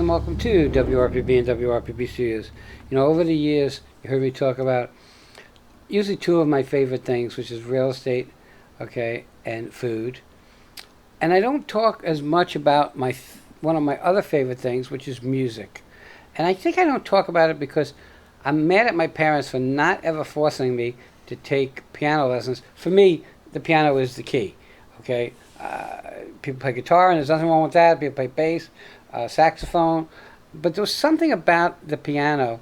and welcome to WRPB and WRPB Studios. Over the years, you heard me talk about usually two of my favorite things, which is real estate, okay, and food. And I don't talk as much about one of my other favorite things, which is music. And I think I don't talk about it because I'm mad at my parents for not ever forcing me to take piano lessons. For me, the piano is the key, okay? People play guitar, and there's nothing wrong with that. People play bass, saxophone. But there was something about the piano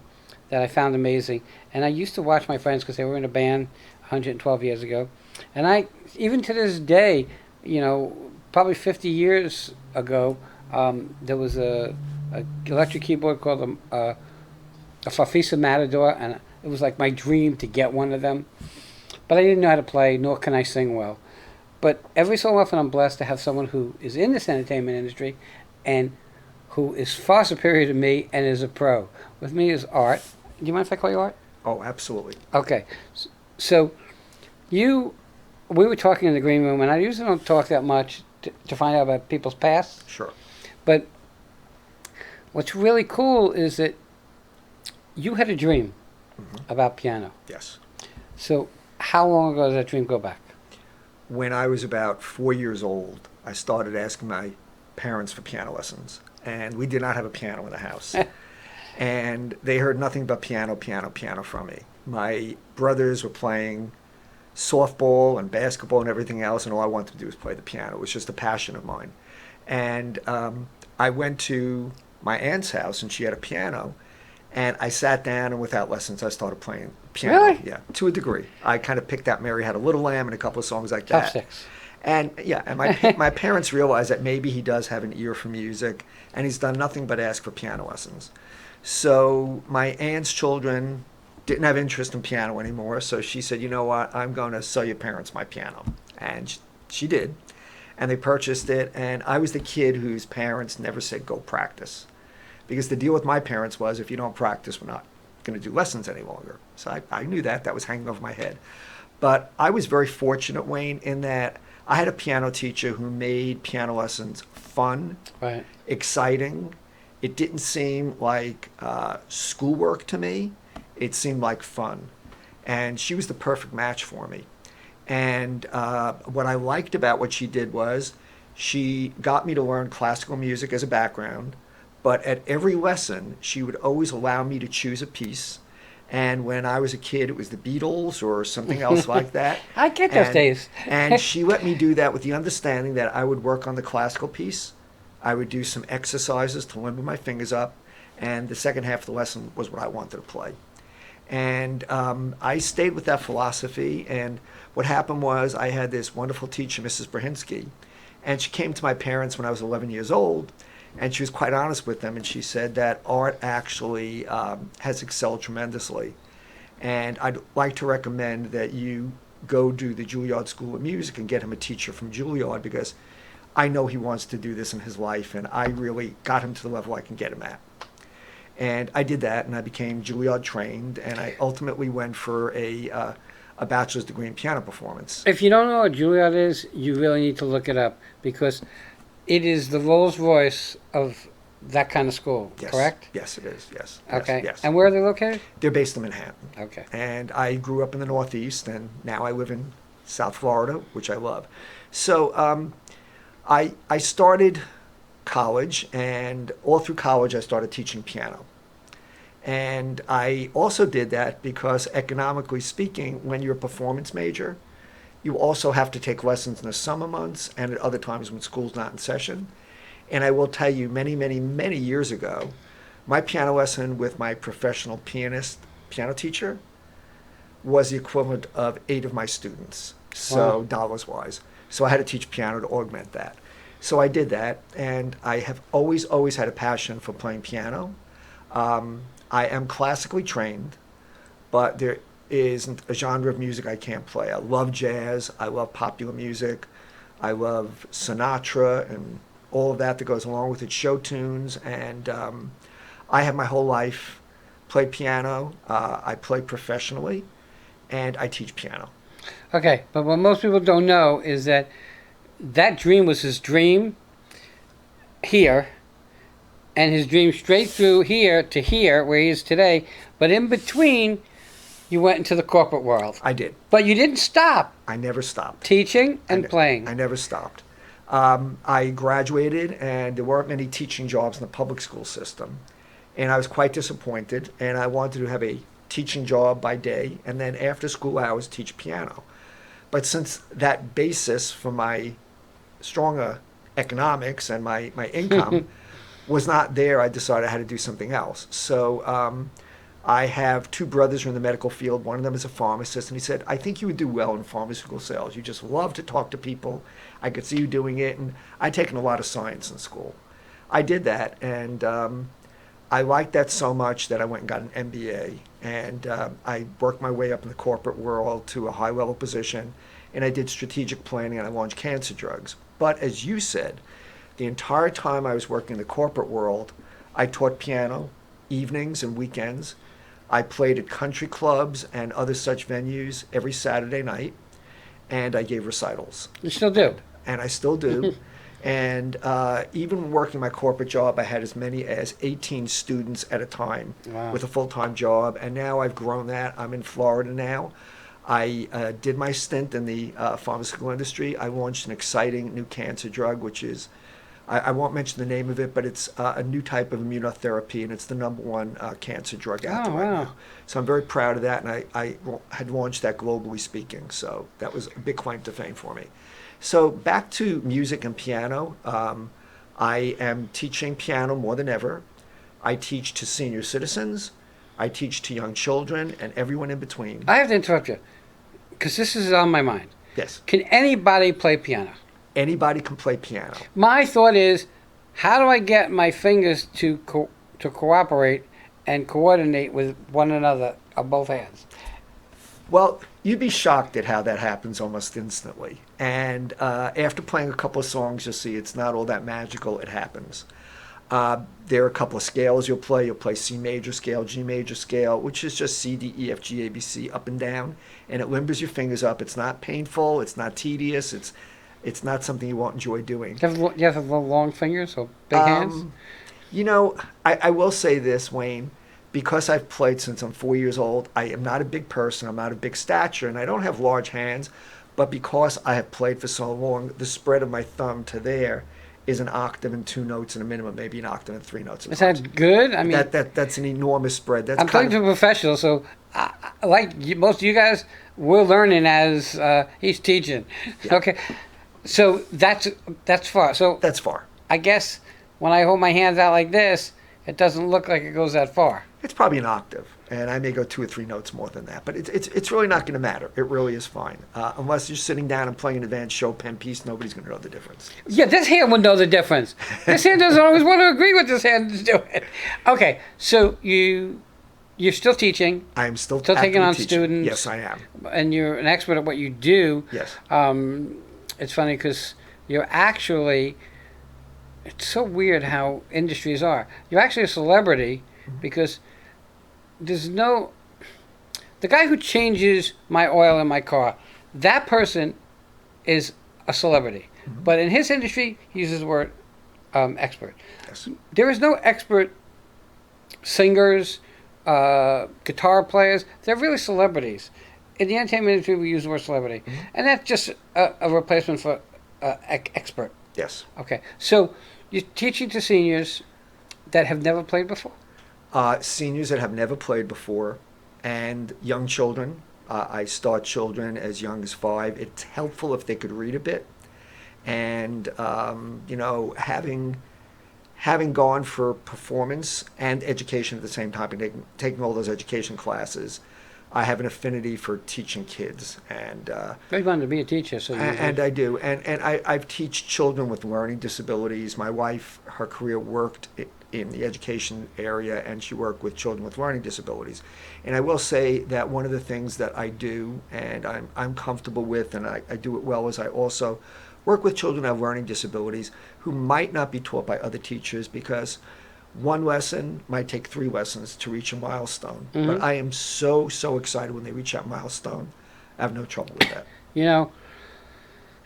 that I found amazing. And I used to watch my friends because they were in a band 112 years ago. And even to this day, probably 50 years ago, there was a electric keyboard called a Farfisa Matador, and it was like my dream to get one of them. But I didn't know how to play, nor can I sing well. But every so often I'm blessed to have someone who is in this entertainment industry and who is far superior to me and is a pro. With me is Art. Do you mind if I call you Art? Oh, absolutely. Okay. So we were talking in the green room, and I usually don't talk that much to find out about people's past. Sure. But what's really cool is that you had a dream about piano. Yes. So how long ago does that dream go back? When I was about 4 years old, I started asking my parents for piano lessons. And we did not have a piano in the house. And they heard nothing but piano from me. My brothers were playing softball and basketball and everything else, and all I wanted to do was play the piano. It was just a passion of mine. And I went to my aunt's house, and she had a piano. And I sat down, and without lessons, I started playing piano. Really? Yeah, to a degree. I kind of picked out Mary Had a Little Lamb and a couple of songs like that. Top six. And my parents realized that maybe he does have an ear for music, and he's done nothing but ask for piano lessons. So my aunt's children didn't have interest in piano anymore, so she said, you know what, I'm going to sell your parents my piano. And she did. And they purchased it, and I was the kid whose parents never said go practice. Because the deal with my parents was, if you don't practice, we're not going to do lessons any longer. So I knew that was hanging over my head. But I was very fortunate, Wayne, in that I had a piano teacher who made piano lessons fun, Right. exciting. It didn't seem like schoolwork to me. It seemed like fun. And she was the perfect match for me. And what I liked about what she did was she got me to learn classical music as a background. But at every lesson, she would always allow me to choose a piece. And when I was a kid, it was the Beatles or something else like that. I get those days. And she let me do that with the understanding that I would work on the classical piece. I would do some exercises to limber my fingers up. And the second half of the lesson was what I wanted to play. And I stayed with that philosophy. And what happened was I had this wonderful teacher, Mrs. Brahinsky. And she came to my parents when I was 11 years old. And she was quite honest with them, and she said that Art actually has excelled tremendously. And I'd like to recommend that you go do the Juilliard School of Music and get him a teacher from Juilliard, because I know he wants to do this in his life, and I really got him to the level I can get him at. And I did that, and I became Juilliard trained, and I ultimately went for a bachelor's degree in piano performance. If you don't know what Juilliard is, you really need to look it up, because it is the Rolls Royce of that kind of school, Yes. correct? Yes, it is. Yes. Okay. Yes. And where are they located? They're based in Manhattan. Okay. And I grew up in the Northeast, and now I live in South Florida, which I love. So I started college, and all through college I started teaching piano. And I also did that because, economically speaking, when you're a performance major, you also have to take lessons in the summer months and at other times when school's not in session. And I will tell you, many, many, many years ago, my piano lesson with my professional pianist, piano teacher, was the equivalent of 8 of my students, so Wow. dollars-wise. So I had to teach piano to augment that. So I did that, and I have always had a passion for playing piano. I am classically trained, but there isn't a genre of music I can't play. I love jazz, I love popular music, I love Sinatra and all of that goes along with it, show tunes, and I have my whole life played piano. I play professionally, and I teach piano. Okay, but what most people don't know is that dream was his dream here, and his dream straight through here to here, where he is today. But in between, you went into the corporate world. I did. But you didn't stop I never stopped. teaching and playing. I never stopped. I graduated, and there weren't many teaching jobs in the public school system. And I was quite disappointed, and I wanted to have a teaching job by day, and then after school hours teach piano. But since that basis for my stronger economics and my income was not there, I decided I had to do something else. So I have two brothers who are in the medical field. One of them is a pharmacist, and he said, I think you would do well in pharmaceutical sales. You just love to talk to people. I could see you doing it. And I'd taken a lot of science in school. I did that, and I liked that so much that I went and got an MBA. And I worked my way up in the corporate world to a high-level position, and I did strategic planning, and I launched cancer drugs. But as you said, the entire time I was working in the corporate world, I taught piano evenings and weekends. I played at country clubs and other such venues every Saturday night, and I gave recitals. You still do? And I still do. And even working my corporate job, I had as many as 18 students at a time. Wow. With a full-time job. And now I've grown that. I'm in Florida now. I did my stint in the pharmaceutical industry. I launched an exciting new cancer drug, which is, I won't mention the name of it, but it's a new type of immunotherapy, and it's the #1 cancer drug out there right now. So I'm very proud of that, and I had launched that globally speaking. So that was a big claim to fame for me. So back to music and piano. I am teaching piano more than ever. I teach to senior citizens. I teach to young children and everyone in between. I have to interrupt you, because this is on my mind. Yes. Can anybody play piano? Anybody can play piano. My thought is, how do I get my fingers to cooperate and coordinate with one another on both hands? Well, you'd be shocked at how that happens almost instantly. And after playing a couple of songs, you'll see it's not all that magical. It happens. There are a couple of scales you'll play. You'll play C major scale, G major scale, which is just C, D, E, F, G, A, B, C, up and down. And it limbers your fingers up. It's not painful. It's not tedious. It's not something you won't enjoy doing. Do you have long fingers or big hands? You know, I will say this, Wayne. Because I've played since I'm 4 years old, I am not a big person. I'm not a big stature, and I don't have large hands. But because I have played for so long, the spread of my thumb to there is an octave and 2 notes and a minimum, maybe an octave and 3 notes. Is that good? I mean, that's an enormous spread. That's I'm playing to a professional, so like most of you guys, we're learning as he's teaching. Yeah. Okay, so that's far. So that's far. I guess when I hold my hands out like this, it doesn't look like it goes that far. It's probably an octave, and I may go 2 or 3 notes more than that. But it's really not going to matter. It really is fine. Unless you're sitting down and playing an advanced Chopin piece, nobody's going to know the difference. Yeah, this hand would know the difference. This hand doesn't always want to agree with this hand is doing. Okay, so you're still teaching. I am still taking on teaching. Students. Yes, I am. And you're an expert at what you do. Yes. It's funny because you're actually. It's so weird how industries are. You're actually a celebrity because there's no... The guy who changes my oil in my car, that person is a celebrity. Mm-hmm. But in his industry, he uses the word expert. Yes. There is no expert singers, guitar players. They're really celebrities. In the entertainment industry, we use the word celebrity. Mm-hmm. And that's just a replacement for expert. Yes. Okay. So you're teaching to seniors that have never played before? Seniors that have never played before, and young children. I start children as young as 5. It's helpful if they could read a bit. And, having gone for performance and education at the same time, and taking all those education classes, I have an affinity for teaching kids. And you wanted to be a teacher, so and I do. And I've teach children with learning disabilities. My wife, her career worked in the education area, and she worked with children with learning disabilities. And I will say that one of the things that I do, and I'm comfortable with, and I do it well, is I also work with children who have learning disabilities who might not be taught by other teachers, because one lesson might take 3 lessons to reach a milestone. Mm-hmm. But I am so excited when they reach that milestone. I have no trouble with that. You know,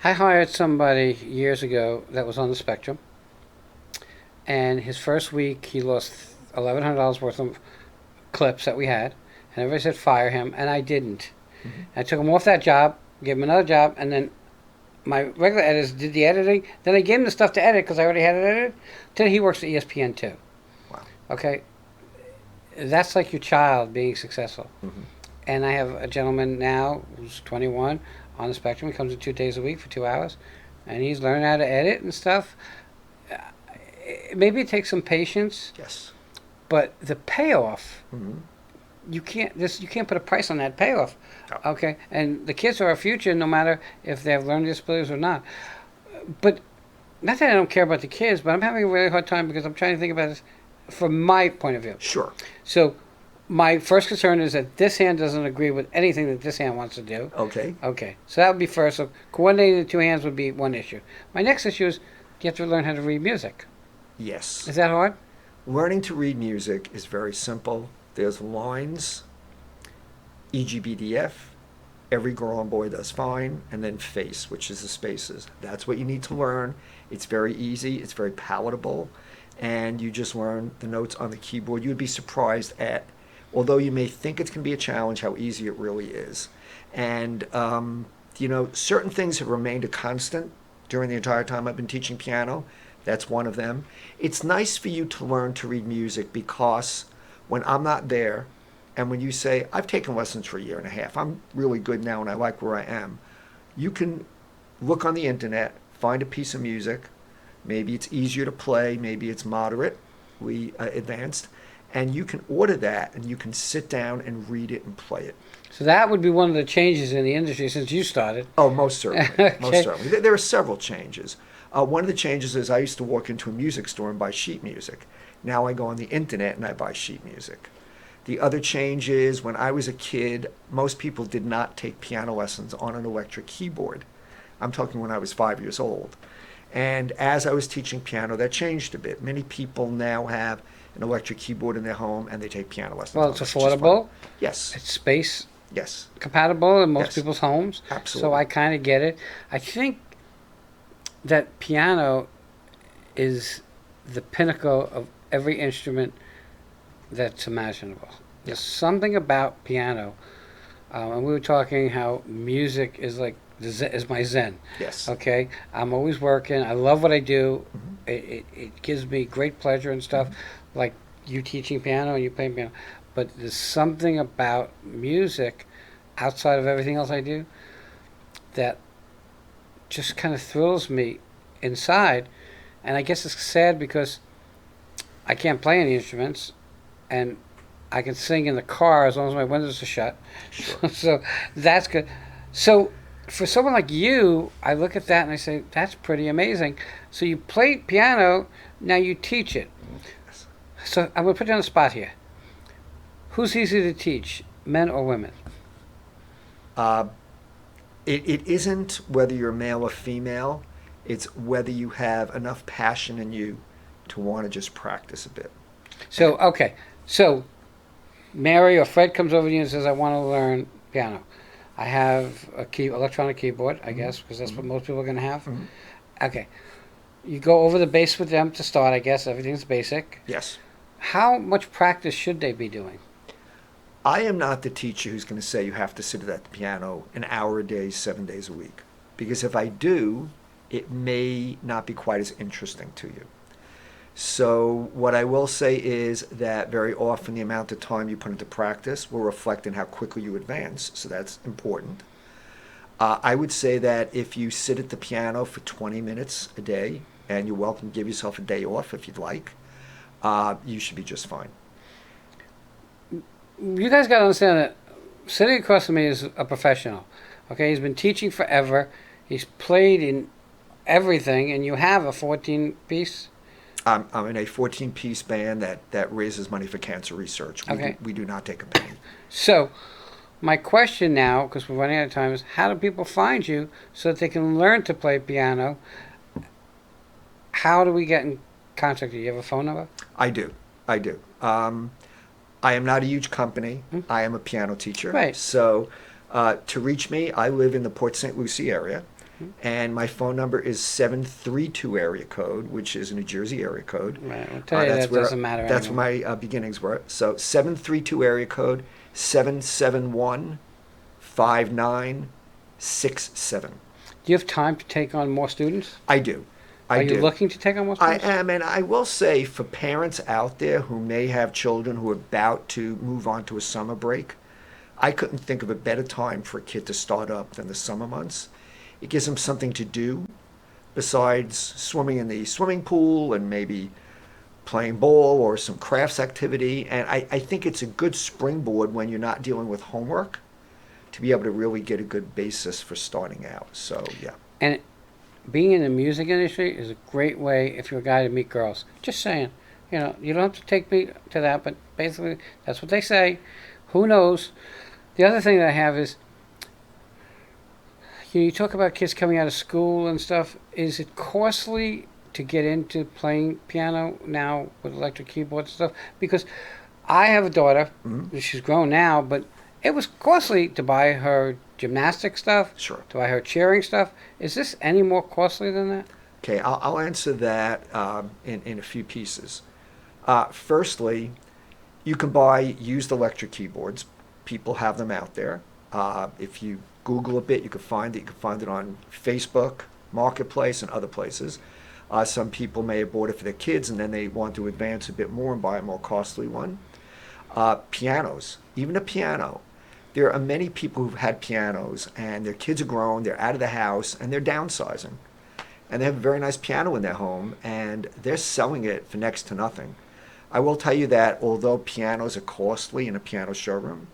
I hired somebody years ago that was on the spectrum, and his first week he lost $1,100 worth of clips that we had, and everybody said fire him, and I didn't. Mhm. I took him off that job, gave him another job, and then my regular editors did the editing. Then I gave him the stuff to edit because I already had it edited. Today he works at ESPN too. Wow. Okay, that's like your child being successful. Mhm. And I have a gentleman now who's 21 on the spectrum. He comes in 2 days a week for 2 hours, and he's learning how to edit and stuff. Maybe it takes some patience, Yes. but the payoff, Mhm. you can't put a price on that payoff. No. Okay, and the kids are our future, no matter if they have learning disabilities or not. But not that I don't care about the kids, but I'm having a really hard time because I'm trying to think about this from my point of view. Sure. So my first concern is that this hand doesn't agree with anything that this hand wants to do. Okay. Okay, so that would be first. So coordinating the two hands would be one issue. My next issue is you have to learn how to read music. Yes. Is that hard? Learning to read music is very simple. There's lines, EGBDF, every girl and boy does fine, and then face, which is the spaces. That's what you need to learn. It's very easy, it's very palatable, and you just learn the notes on the keyboard. You would be surprised at, although you may think it's going to be a challenge, how easy it really is. And, certain things have remained a constant during the entire time I've been teaching piano. That's one of them. It's nice for you to learn to read music because when I'm not there, and when you say, I've taken lessons for a year and a half, I'm really good now and I like where I am, you can look on the internet, find a piece of music, maybe it's easier to play, maybe it's moderately advanced, and you can order that and you can sit down and read it and play it. So that would be one of the changes in the industry since you started. Oh, most certainly. Okay. Most certainly. There are several changes. One of the changes is I used to walk into a music store and buy sheet music. Now I go on the internet and I buy sheet music. The other change is when I was a kid, most people did not take piano lessons on an electric keyboard. I'm talking when I was 5 years old. And as I was teaching piano, that changed a bit. Many people now have an electric keyboard in their home and they take piano lessons. Well, it's affordable. Yes. It's space Yes. compatible in most Yes. people's homes. Absolutely. So I kind of get it. I think that piano is the pinnacle of every instrument that's imaginable. There's something about piano, and we were talking how music is like is my zen. Yes. Okay, I'm always working. I love what I do. Mhm. It gives me great pleasure and stuff, like you teaching piano and you playing piano. But there's something about music outside of everything else I do that just kind of thrills me inside. And I guess it's sad because I can't play any instruments and I can sing in the car as long as my windows are shut. Sure. So that's good. So for someone like you, I look at that and I say, that's pretty amazing. So you play piano, now you teach it. Yes. So I'm going to put you on the spot here. Who's easy to teach, men or women? It isn't whether you're male or female. It's whether you have enough passion in you to want to just practice a bit. So, okay. So Mary or Fred comes over to you and says, I want to learn piano. I have a electronic keyboard, I guess, because that's what most people are going to have. Mhm. Okay. You go over the bass with them to start, I guess. Everything's basic. Yes. How much practice should they be doing? I am not the teacher who's going to say you have to sit at the piano an hour a day, 7 days a week. Because if I do, it may not be quite as interesting to you. So what I will say is that very often the amount of time you put into practice will reflect in how quickly you advance. So that's important. I would say that if you sit at the piano for 20 minutes a day, and you're welcome to give yourself a day off if you'd like, you should be just fine. You guys got to understand that sitting across from me is a professional. Okay, he's been teaching forever. He's played in everything, and you have a 14-piece. I'm in a 14-piece band that raises money for cancer research. We do not take a penny. So, my question now, because we're running out of time, is how do people find you so that they can learn to play piano? How do we get in contact with you? You have a phone number? I do. I am not a huge company. I am a piano teacher. Right. So to reach me, I live in the Port St. Lucie area. And my phone number is 732 area code, which is a New Jersey area code. Right. Well, today that doesn't matter That's anymore. where my beginnings were. So 732 area code 771-5967. Do you have time to take on more students? I do. I Are do. you looking to take on more I students? am, and I will say for parents out there who may have children who are about to move on to a summer break, I couldn't think of a better time for a kid to start up than the summer months. It gives them something to do besides swimming in the swimming pool and maybe playing ball or some crafts activity. And I think it's a good springboard when you're not dealing with homework to be able to really get a good basis for starting out. So, yeah. And being in the music industry is a great way if you're a guy to meet girls. Just saying. You know, you don't have to take me to that, but basically that's what they say. Who knows? The other thing that I have is, you talk about kids coming out of school and stuff. Is it costly to get into playing piano now with electric keyboards and stuff? Because I have a daughter. Mm-hmm. She's grown now, but it was costly to buy her gymnastic stuff, Sure. to buy her cheering stuff. Is this any more costly than that? Okay, I'll answer that in a few pieces. Firstly, you can buy used electric keyboards. People have them out there. If you Google a bit, you can find it. You can find it on Facebook, Marketplace, and other places. Some people may have bought it for their kids, and then they want to advance a bit more and buy a more costly one. Pianos, even a piano. There are many people who've had pianos, and their kids are grown, they're out of the house, and they're downsizing. And they have a very nice piano in their home, and they're selling it for next to nothing. I will tell you that although pianos are costly in a piano showroom,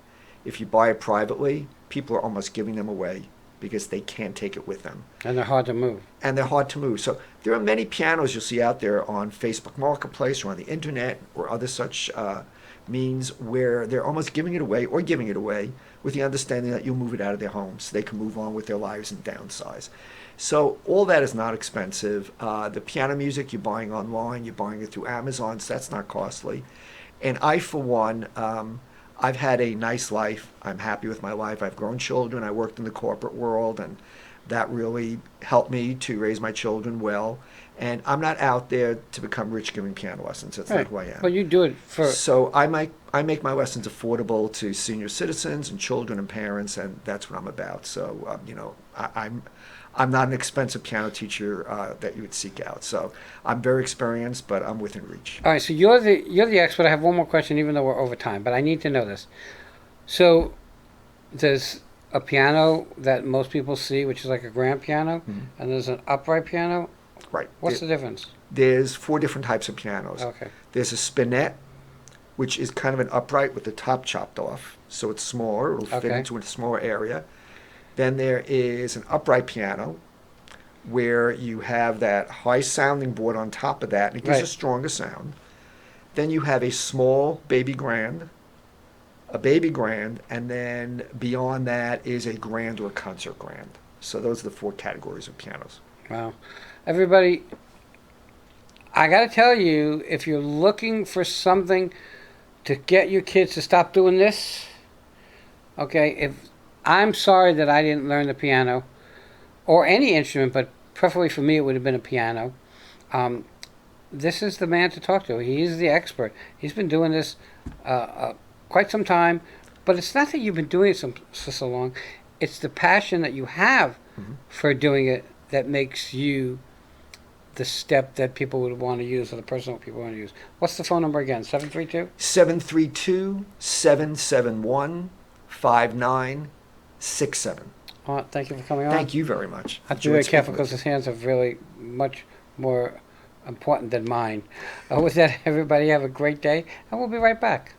if you buy it privately, people are almost giving them away because they can't take it with them. And they're hard to move. And they're hard to move. So there are many pianos you'll see out there on Facebook Marketplace or on the internet or other such means where they're almost giving it away or giving it away with the understanding that you'll move it out of their home so they can move on with their lives and downsize. So all that is not expensive. The piano music you're buying online, you're buying it through Amazon, so that's not costly. And I, for one, I've had a nice life. I'm happy with my life. I've grown children. I worked in the corporate world, and that really helped me to raise my children well. And I'm not out there to become rich giving piano lessons. That's not who I am. Well, you do it for... So I make my lessons affordable to senior citizens and children and parents, and that's what I'm about. So, I'm not an expensive piano teacher that you would seek out. So I'm very experienced, but I'm within reach. All right, so you're the expert. I have one more question, even though we're over time, but I need to know this. So there's a piano that most people see, which is like a grand piano, and there's an upright piano. Right. What's the difference? There's 4 different types of pianos. Okay. There's a spinet, which is kind of an upright with the top chopped off, so it's smaller. It'll fit Okay. into a smaller area. Then there is an upright piano, where you have that high sounding board on top of that, and it gives Right. a stronger sound. Then you have a small baby grand, a baby grand, and then beyond that is a grand or a concert grand. So those are the 4 categories of pianos. Wow. Everybody, I got to tell you, if you're looking for something to get your kids to stop doing this, okay, I'm sorry that I didn't learn the piano or any instrument, but preferably for me it would have been a piano. This is the man to talk to. He's the expert. He's been doing this quite some time, but it's not that you've been doing it for so long. It's the passion that you have for doing it that makes you the step that people would want to use, or the person that people want to use. What's the phone number again? 732? 732-771-5967. Thank you for coming on. Thank you very much. I have to be very Enjoyed careful speaking with because his hands are really much more important than mine. With that, everybody have a great day, and we'll be right back.